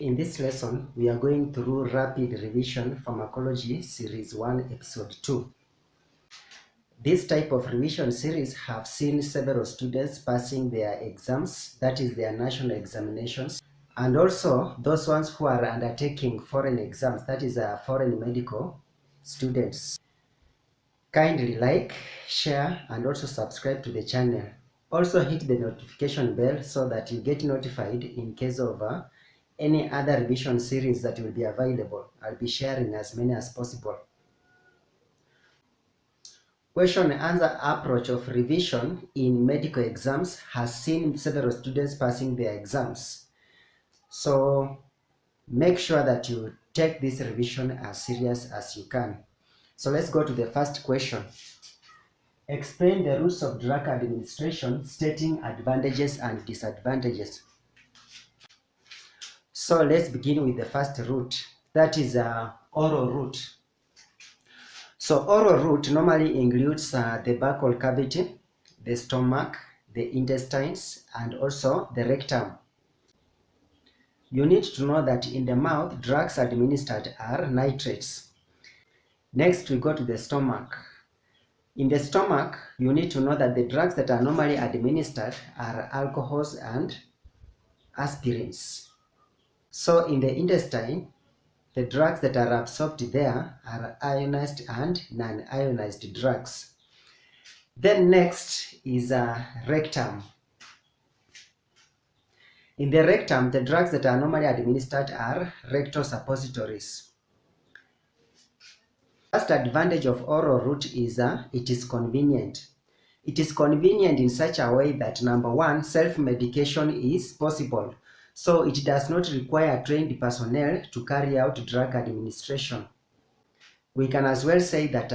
In this lesson, we are going through Rapid Revision Pharmacology Series 1, Episode 2. This type of revision series have seen several students passing their exams, that is their national examinations, and also those ones who are undertaking foreign exams, that is foreign medical students. Kindly like, share, and also subscribe to the channel. Also hit the notification bell so that you get notified in case of any other revision series that will be available. I'll be sharing as many as possible. Question and answer approach of revision in medical exams has seen several students passing their exams. So make sure that you take this revision as serious as you can. So let's go to the first question. Explain the rules of drug administration, stating advantages and disadvantages. So let's begin with the first route, that is oral route. So oral route normally includes the buccal cavity, the stomach, the intestines, and also the rectum. You need to know that in the mouth, drugs administered are nitrates. Next, we go to the stomach. In the stomach, you need to know that the drugs that are normally administered are alcohols and aspirins. So in the intestine, the drugs that are absorbed there are ionized and non-ionized drugs. Then next is rectum. In the rectum, the drugs that are normally administered are rectal suppositories. First advantage of oral route is it is convenient. It is convenient in such a way that number one, self-medication is possible. So it does not require trained personnel to carry out drug administration. We can as well say that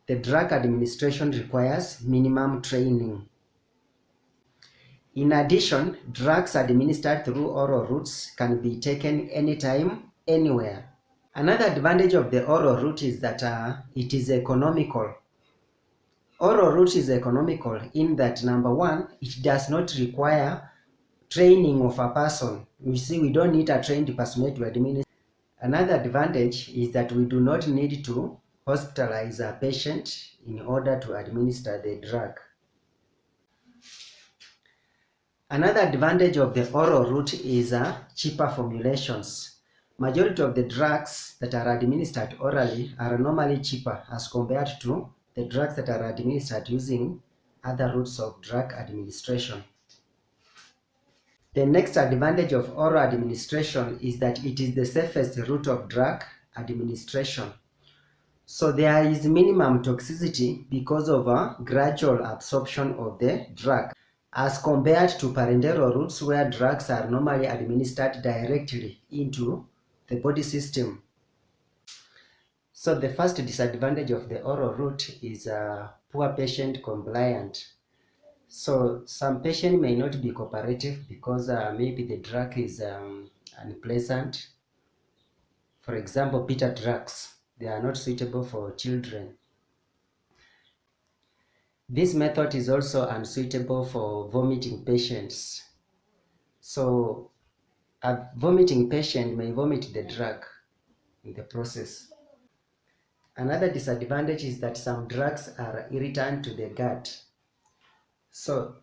the drug administration requires minimum training. In addition, drugs administered through oral routes can be taken anytime, anywhere. Another advantage of the oral route is that it is economical. Oral route is economical in that number one, it does not require training of a person. You see, we don't need a trained personnel to administer. Another advantage is that we do not need to hospitalize a patient in order to administer the drug. Another advantage of the oral route is cheaper formulations. Majority of the drugs that are administered orally are normally cheaper as compared to the drugs that are administered using other routes of drug administration. The next advantage of oral administration is that it is the safest route of drug administration. So there is minimum toxicity because of a gradual absorption of the drug, as compared to parenteral routes where drugs are normally administered directly into the body system. So the first disadvantage of the oral route is poor patient compliance. So some patient may not be cooperative because maybe the drug is unpleasant. For example, bitter drugs, they are not suitable for children. This method is also unsuitable for vomiting patients. So a vomiting patient may vomit the drug in the process. Another disadvantage is that some drugs are irritant to the gut. So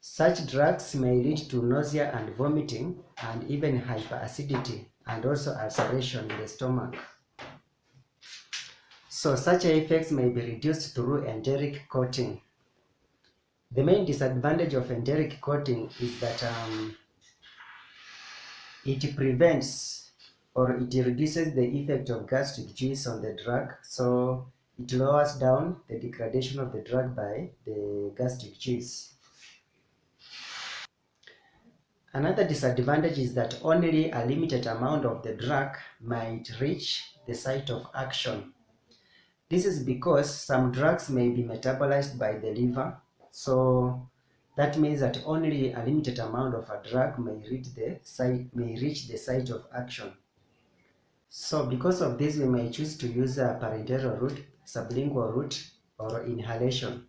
such drugs may lead to nausea and vomiting and even hyperacidity and also ulceration in the stomach. So such effects may be reduced through enteric coating. The main disadvantage of enteric coating is that it prevents or it reduces the effect of gastric juice on the drug. So it lowers down the degradation of the drug by the gastric juice. Another disadvantage is that only a limited amount of the drug might reach the site of action. This is because some drugs may be metabolized by the liver, so that means that only a limited amount of a drug may reach the site of action. So because of this, we may choose to use a parenteral route, sublingual route, or inhalation.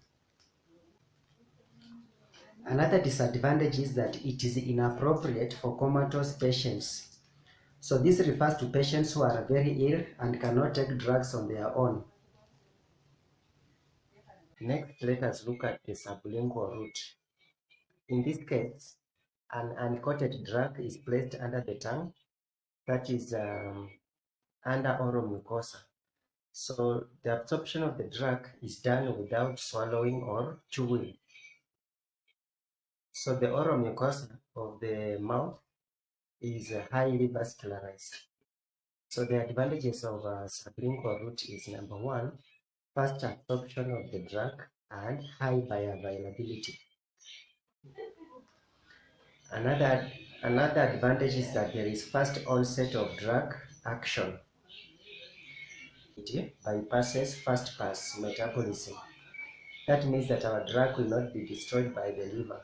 Another disadvantage is that it is inappropriate for comatose patients. So this refers to patients who are very ill and cannot take drugs on their own. Next, let us look at the sublingual route. In this case, an uncoated drug is placed under the tongue, that is under oral mucosa. So the absorption of the drug is done without swallowing or chewing. So the oral mucosa of the mouth is highly vascularized. So the advantages of sublingual route is number one, fast absorption of the drug and high bioavailability. Another advantage is that there is fast onset of drug action. It bypasses fast pass metabolism. That means that our drug will not be destroyed by the liver.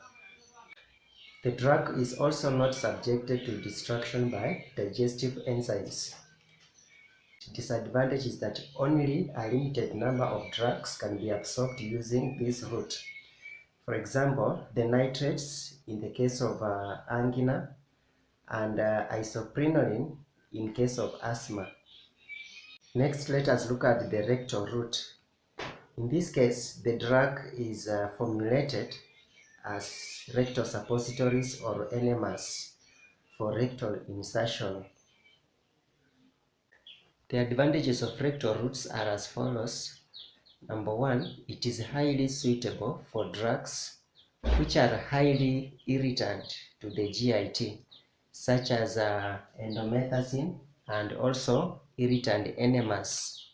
The drug is also not subjected to destruction by digestive enzymes. Disadvantage is that only a limited number of drugs can be absorbed using this route. For example, the nitrates in the case of angina and isoprenoline in case of asthma. Next, let us look at the rectal route. In this case, the drug is formulated as rectal suppositories or enemas for rectal insertion. The advantages of rectal routes are as follows. Number one, it is highly suitable for drugs which are highly irritant to the GIT, such as endomethacin and also irritant enemas.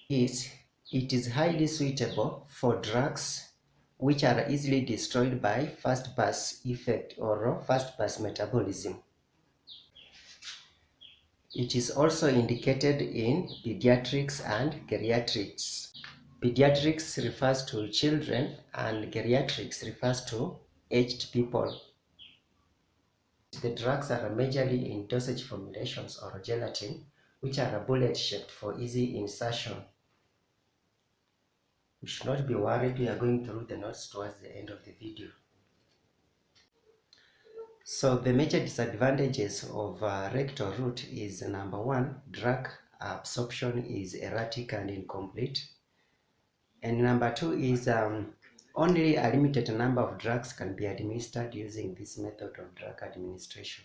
It is highly suitable for drugs which are easily destroyed by fast pass effect or fast pass metabolism. It is also indicated in pediatrics and geriatrics. Pediatrics refers to children and geriatrics refers to aged people. The drugs are majorly in dosage formulations or gelatin, which are bullet shaped for easy insertion. You should not be worried, we are going through the notes towards the end of the video. So the major disadvantages of rectal route is number one, drug absorption is erratic and incomplete. And number two is only a limited number of drugs can be administered using this method of drug administration.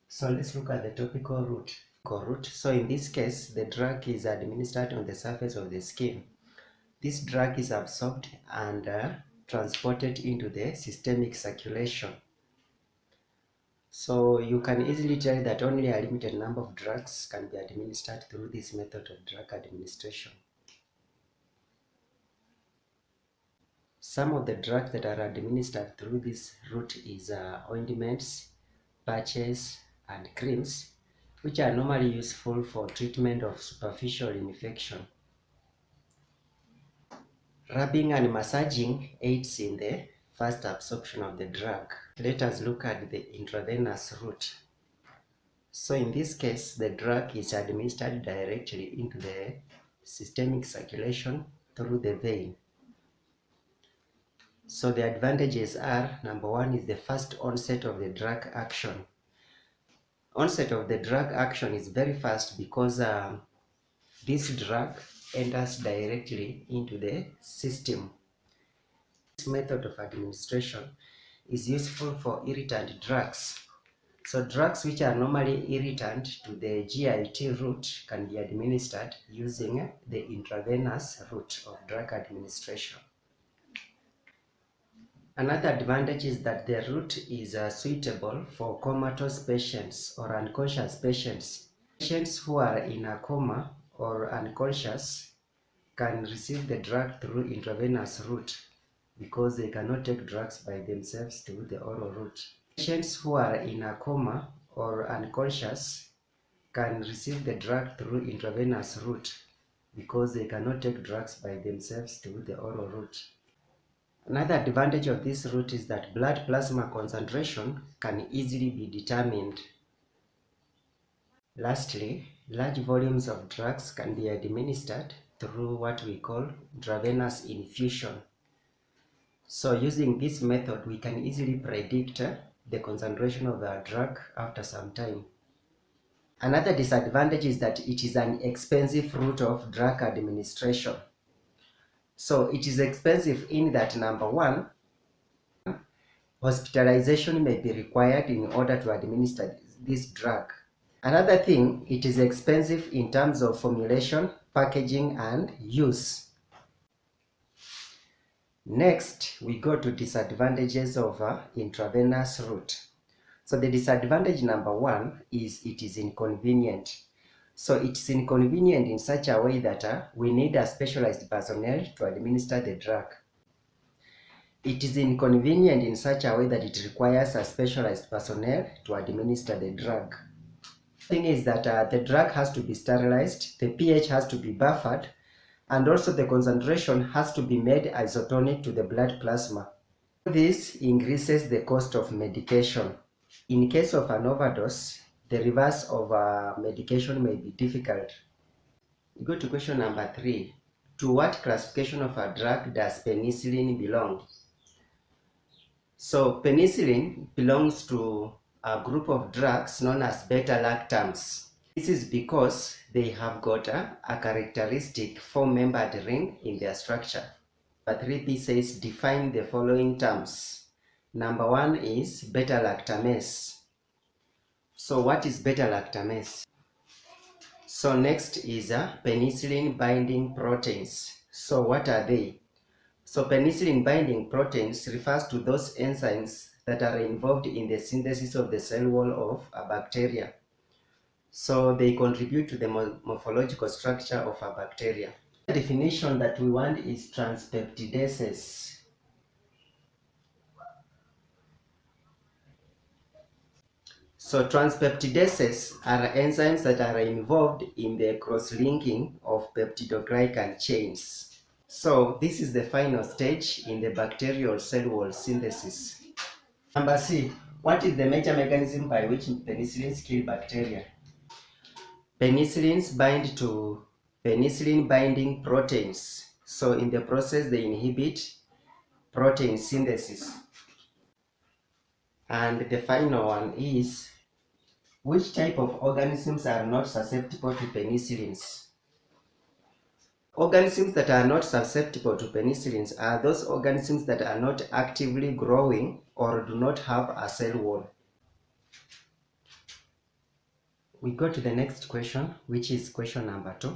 So let's look at the topical route. So in this case, the drug is administered on the surface of the skin. This drug is absorbed and transported into the systemic circulation. So you can easily tell that only a limited number of drugs can be administered through this method of drug administration. Some of the drugs that are administered through this route is ointments, patches, and creams, which are normally useful for treatment of superficial infection. Rubbing and massaging aids in the fast absorption of the drug. Let us look at the intravenous route. So in this case, the drug is administered directly into the systemic circulation through the vein. So the advantages are, number one is the fast onset of the drug action. Onset of the drug action is very fast because this drug enters directly into the system. This method of administration is useful for irritant drugs. So drugs which are normally irritant to the GIT route can be administered using the intravenous route of drug administration. Another advantage is that the route is suitable for comatose patients or unconscious patients. Patients who are in a coma or unconscious can receive the drug through intravenous route because they cannot take drugs by themselves through the oral route. Patients who are in a coma or unconscious can receive the drug through intravenous route because they cannot take drugs by themselves through the oral route. Another advantage of this route is that blood plasma concentration can easily be determined. Lastly, large volumes of drugs can be administered through what we call intravenous infusion. So using this method, we can easily predict the concentration of the drug after some time. Another disadvantage is that it is an expensive route of drug administration. So it is expensive in that, number one, hospitalization may be required in order to administer this drug. Another thing, it is expensive in terms of formulation, packaging, and use. Next, we go to disadvantages of intravenous route. So the disadvantage number one is it is inconvenient. So it's inconvenient in such a way that we need a specialized personnel to administer the drug. It is inconvenient in such a way that it requires a specialized personnel to administer the drug. The thing is that the drug has to be sterilized, the pH has to be buffered, and also the concentration has to be made isotonic to the blood plasma. This increases the cost of medication. In case of an overdose, the reverse of medication may be difficult. We go to question number 3. To what classification of a drug does penicillin belong? So penicillin belongs to a group of drugs known as beta-lactams. This is because they have got a characteristic 4-membered ring in their structure. But 3B says define the following terms. Number 1 is beta-lactamase. So what is beta-lactamase? So next is penicillin binding proteins. So what are they? So penicillin binding proteins refers to those enzymes that are involved in the synthesis of the cell wall of a bacteria. So they contribute to the morphological structure of a bacteria. The definition that we want is transpeptidases. So transpeptidases are enzymes that are involved in the cross-linking of peptidoglycan chains. So this is the final stage in the bacterial cell wall synthesis. Number C, what is the major mechanism by which penicillins kill bacteria? Penicillins bind to penicillin binding proteins. So in the process they inhibit protein synthesis. And the final one is, which type of organisms are not susceptible to penicillins? Organisms that are not susceptible to penicillins are those organisms that are not actively growing or do not have a cell wall. We go to the next question, which is question number 2.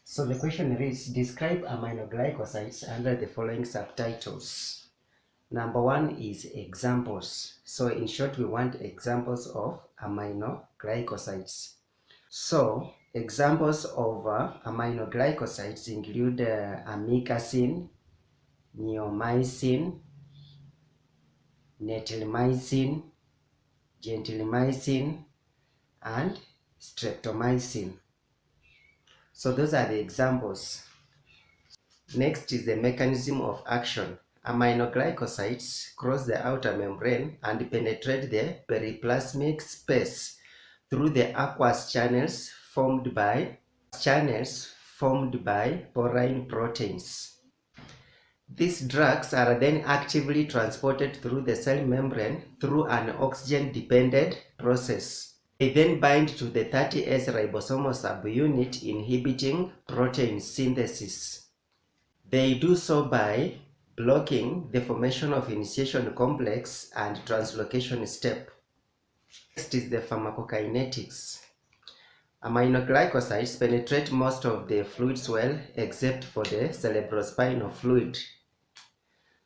So the question reads, describe aminoglycosides under the following subtitles. Number 1 is examples. So in short, we want examples of aminoglycosides. So examples of aminoglycosides include amikacin, neomycin, netilmycin, gentamicin, and streptomycin. So those are the examples. Next is the mechanism of action. Aminoglycosides cross the outer membrane and penetrate the periplasmic space through the aqueous channels formed by porine proteins. These drugs are then actively transported through the cell membrane through an oxygen-dependent process. They then bind to the 30S ribosomal subunit inhibiting protein synthesis. They do so by blocking the formation of initiation complex and translocation step. Next is the pharmacokinetics. Aminoglycosides penetrate most of the fluids well except for the cerebrospinal fluid.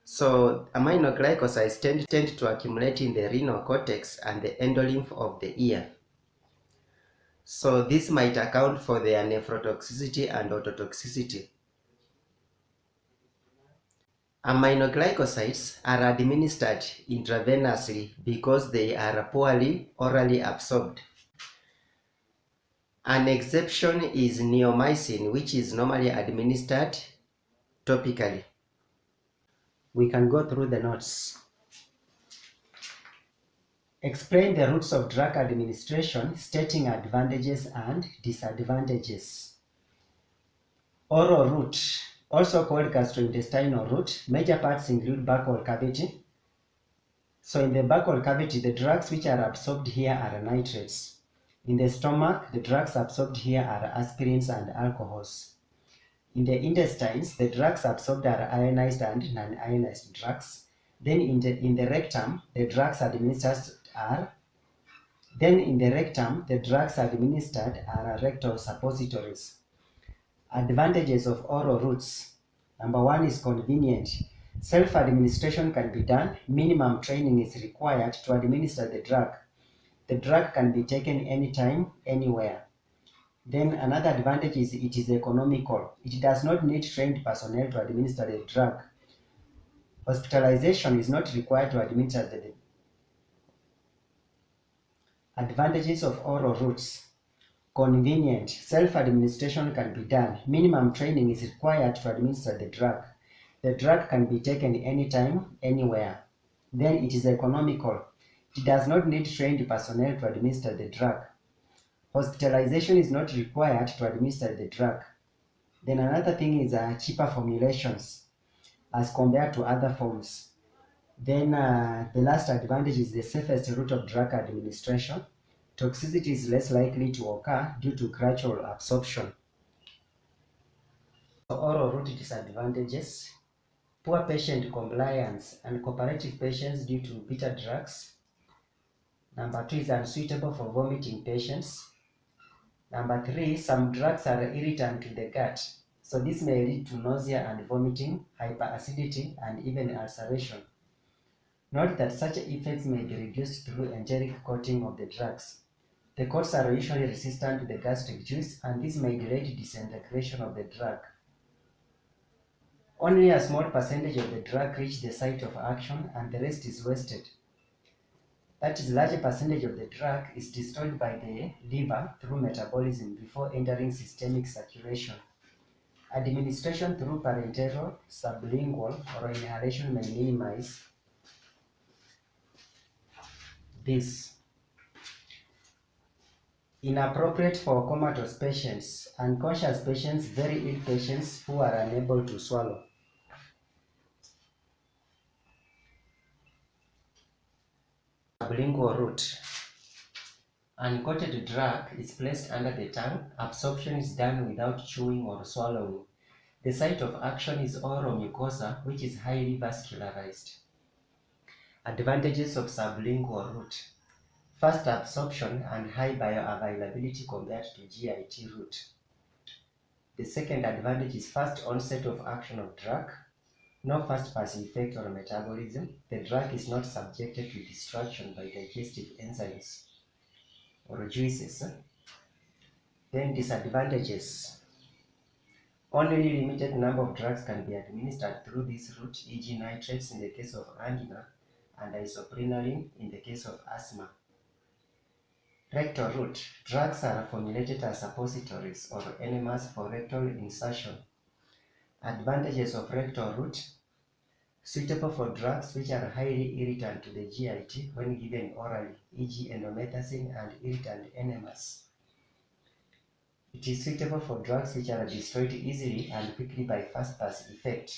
So aminoglycosides tend to accumulate in the renal cortex and the endolymph of the ear. So this might account for their nephrotoxicity and ototoxicity. Aminoglycosides are administered intravenously because they are poorly orally absorbed. An exception is neomycin, which is normally administered topically. We can go through the notes. Explain the routes of drug administration, stating advantages and disadvantages. Oral route. also called gastrointestinal route. Major parts include buccal cavity. So in the buccal cavity, the drugs which are absorbed here are nitrates. In the stomach, the drugs absorbed here are aspirins and alcohols. In the intestines, the drugs absorbed are ionized and non-ionized drugs. Then in the rectum, the drugs administered are rectal suppositories. Advantages of oral routes. Number one is convenient. Self-administration can be done. Minimum training is required to administer the drug. The drug can be taken anytime, anywhere. Then another advantage is it is economical. It does not need trained personnel to administer the drug. Hospitalization is not required to administer the advantages of oral routes. Convenient. Self-administration can be done. Minimum training is required to administer the drug. The drug can be taken anytime, anywhere. Then it is economical. It does not need trained personnel to administer the drug. Hospitalization is not required to administer the drug. Then another thing is cheaper formulations as compared to other forms. Then the last advantage is the safest route of drug administration. Toxicity is less likely to occur due to gradual absorption. Oral route disadvantages: poor patient compliance and cooperative patients due to bitter drugs. Number 2 is unsuitable for vomiting patients. Number 3, some drugs are irritant to the gut, so this may lead to nausea and vomiting, hyperacidity, and even ulceration. Note that such effects may be reduced through enteric coating of the drugs. The coats are usually resistant to the gastric juice, and this may delay disintegration of the drug. Only a small percentage of the drug reaches the site of action, and the rest is wasted. That is, larger percentage of the drug is destroyed by the liver through metabolism before entering systemic circulation. Administration through parenteral, sublingual, or inhalation may minimize this. Inappropriate for comatose patients, unconscious patients, very ill patients who are unable to swallow. Sublingual route. Uncoated drug is placed under the tongue. Absorption is done without chewing or swallowing. The site of action is oral mucosa, which is highly vascularized. Advantages of sublingual route: fast absorption and high bioavailability compared to GIT route. The second advantage is fast onset of action of drug. No fast pass effect or metabolism. The drug is not subjected to destruction by digestive enzymes or juices. Then disadvantages: only limited number of drugs can be administered through this route, e.g. nitrates in the case of angina and isoprenaline in the case of asthma. Rectal route: drugs are formulated as suppositories or enemas for rectal insertion. Advantages of rectal route: suitable for drugs which are highly irritant to the GIT when given orally, e.g. endomethacin and irritant enemas. It is suitable for drugs which are destroyed easily and quickly by fast pass effect.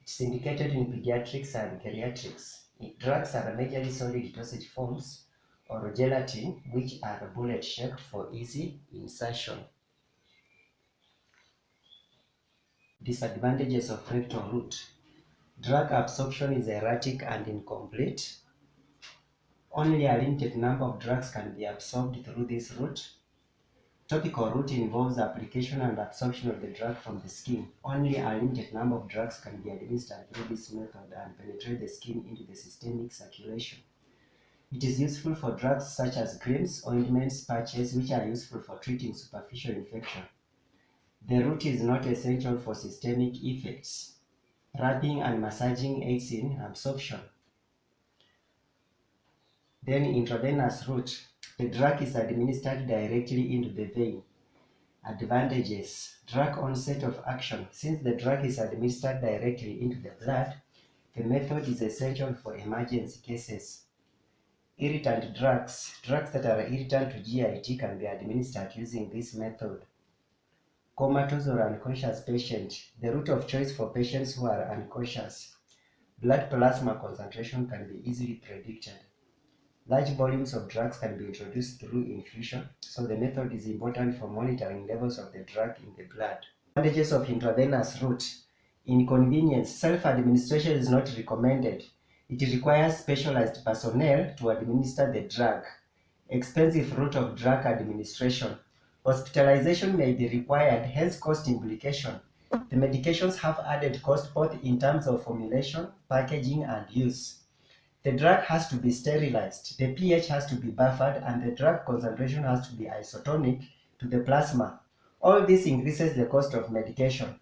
It is indicated in pediatrics and geriatrics. Drugs are majorly solid dosage forms or gelatin, which are bullet shaped for easy insertion. Disadvantages of rectal route: drug absorption is erratic and incomplete. Only a limited number of drugs can be absorbed through this route. Topical route involves application and absorption of the drug from the skin. Only a limited number of drugs can be administered through this method and penetrate the skin into the systemic circulation. It is useful for drugs such as creams, ointments, patches, which are useful for treating superficial infection. The route is not essential for systemic effects. Rubbing and massaging aids in absorption. Then intravenous route: the drug is administered directly into the vein. Advantages: drug onset of action. Since the drug is administered directly into the blood, the method is essential for emergency cases. Irritant drugs. Drugs that are irritant to GIT can be administered using this method. comatose or unconscious patient, the route of choice for patients who are unconscious. Blood plasma concentration can be easily predicted. Large volumes of drugs can be introduced through infusion, so the method is important for monitoring levels of the drug in the blood. Advantages of intravenous route. Inconvenience. Self-administration is not recommended. It requires specialized personnel to administer the drug. Expensive route of drug administration. Hospitalization may be required, hence cost implication. The medications have added cost both in terms of formulation, packaging, and use. The drug has to be sterilized, the pH has to be buffered, and the drug concentration has to be isotonic to the plasma. All this increases the cost of medication.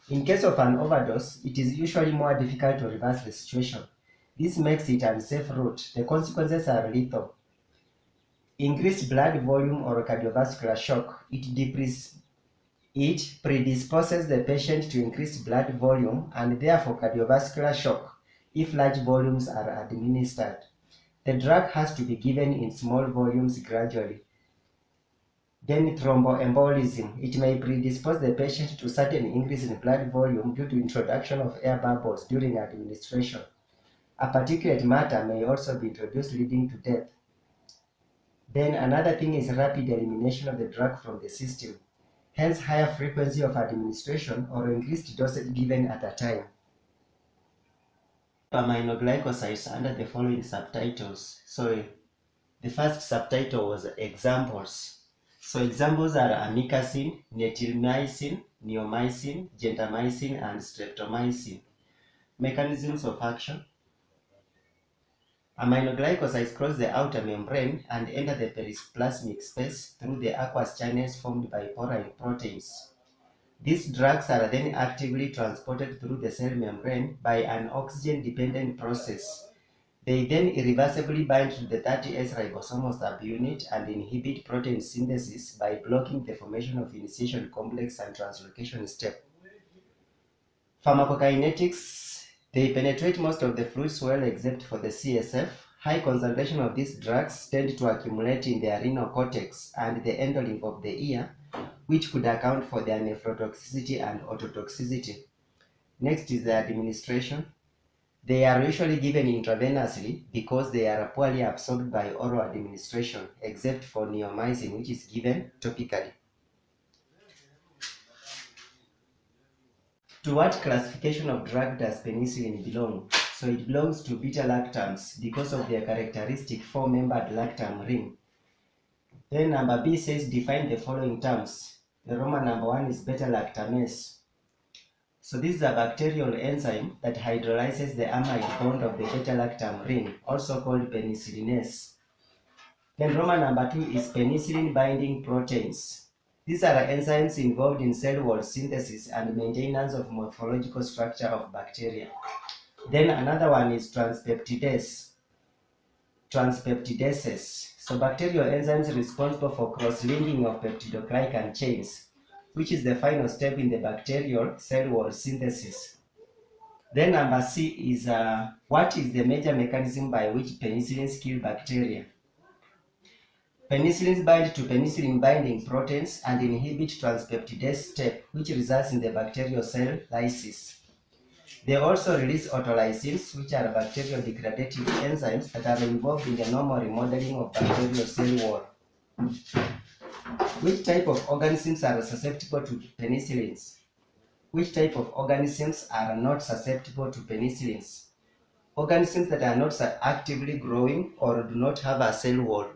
In case of an overdose, it is usually more difficult to reverse the situation. This makes it an unsafe route. The consequences are lethal. Increased blood volume or cardiovascular shock. It predisposes the patient to increased blood volume and therefore cardiovascular shock if large volumes are administered. The drug has to be given in small volumes gradually. Then thromboembolism. It may predispose the patient to sudden increase in blood volume due to introduction of air bubbles during administration. A particulate matter may also be introduced leading to death. Then another thing is rapid elimination of the drug from the system. Hence higher frequency of administration or increased dosage given at a time. Aminoglycosides under the following subtitles. So the first subtitle was examples. So examples are amikacin, netilmycin, neomycin, gentamicin, and streptomycin. Mechanisms of action. Aminoglycosides cross the outer membrane and enter the periplasmic space through the aqueous channels formed by porine proteins. These drugs are then actively transported through the cell membrane by an oxygen-dependent process. They then irreversibly bind to the 30S ribosomal subunit and inhibit protein synthesis by blocking the formation of initiation complex and translocation step. Pharmacokinetics. They penetrate most of the fluids well except for the CSF. High concentration of these drugs tend to accumulate in the renal cortex and the endolymph of the ear, which could account for their nephrotoxicity and ototoxicity. Next is the administration. They are usually given intravenously because they are poorly absorbed by oral administration, except for neomycin, which is given topically. To what classification of drug does penicillin belong? So it belongs to beta-lactams because of their characteristic 4-membered lactam ring. Then number B says define the following terms. The Roman number 1 is beta-lactamase. So this is a bacterial enzyme that hydrolyzes the amide bond of the beta-lactam ring, also called penicillinase. Then Roman number 2 is penicillin binding proteins. These are enzymes involved in cell wall synthesis and maintenance of morphological structure of bacteria. Then another one is transpeptidases. So bacterial enzymes responsible for cross-linking of peptidoglycan chains, which is the final step in the bacterial cell wall synthesis. Then number C is what is the major mechanism by which penicillins kill bacteria? Penicillins bind to penicillin binding proteins and inhibit transpeptidase step, which results in the bacterial cell lysis. They also release autolysins, which are bacterial degradative enzymes that are involved in the normal remodeling of bacterial cell wall. Which type of organisms are susceptible to penicillins? Which type of organisms are not susceptible to penicillins? Organisms that are not actively growing or do not have a cell wall.